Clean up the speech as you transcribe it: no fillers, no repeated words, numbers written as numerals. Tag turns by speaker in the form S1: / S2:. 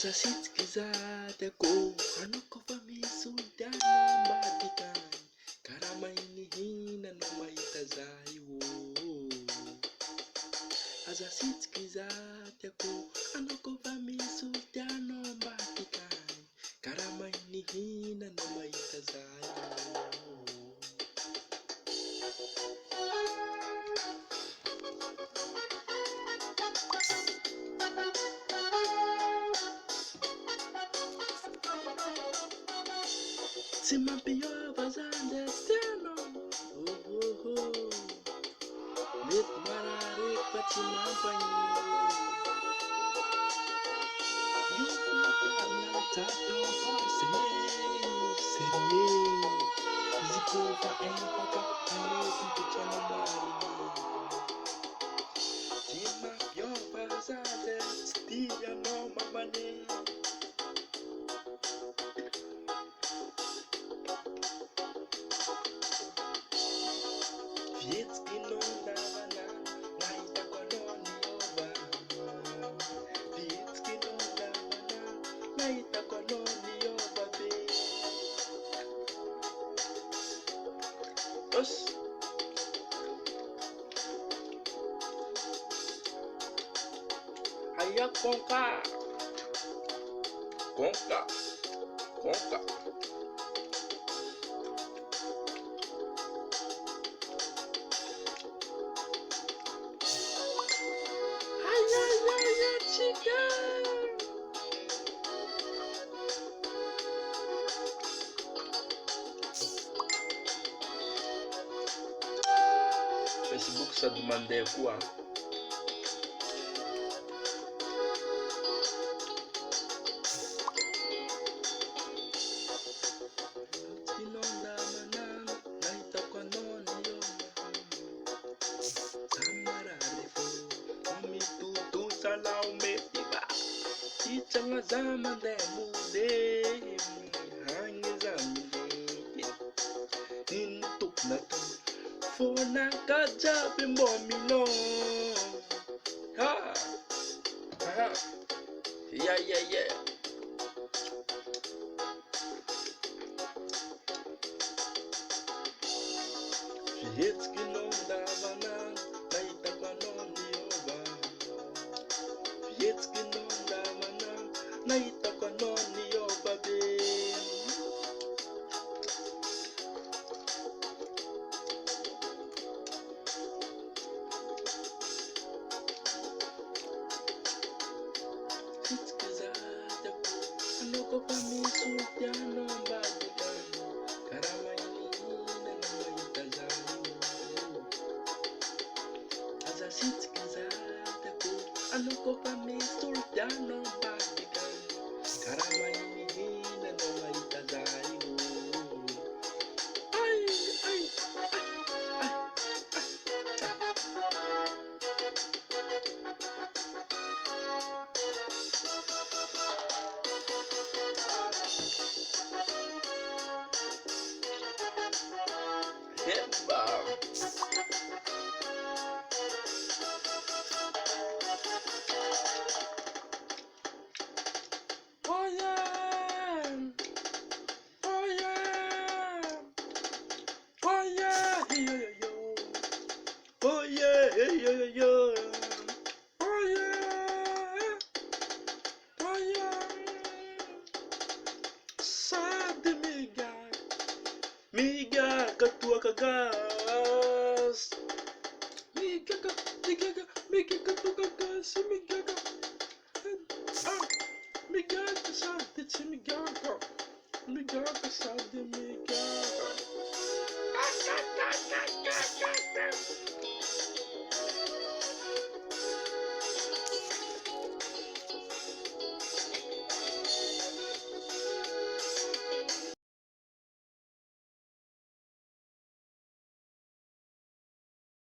S1: Asasikiza ko ano ko pamisulyano batikan karamainihin ano maitazayo. Asasikiza ko ano ko pamisulyano batikan karamainihin ano maitazayo. Si mapio pasande steno, lit mararik pachimapanyo. Yuta na tato parse, serie. Ziko pa empaka ano kumpuchana marini. Si mapio pasande stia no mamane. Vietski non davana, naita koloni oba. Vietski non davana, naita koloni oba be. Os. Aya Konka. Konka. Konka. Ay, chica. Facebook sa demandei quoi? Sinonda manan, naita kanoni yo. Samara refo, mi tutu salau metiba. Ichanga zaman de mude, hangi zamide. Intuk na to, fona kajabi momino. Ha, ha, yeah. Vietski non davana, naita kanoni oba. Vietski non davana, naita kanoni oba be. Vietskiza ko ano ko pamisulyano batikan karamainihin ano maitazayo. Asasikiza ko ano ko pamisulyano batikan karamainihin ano maitazayo. Ay. Hemba. Oh yeah. Oh yeah. Oh yeah. Yo. Oh yeah. Yo. Oh yeah. Oh yeah. Sabe miga katua kagas. Miga katua kagas. Miga kasade si miga kasade miga.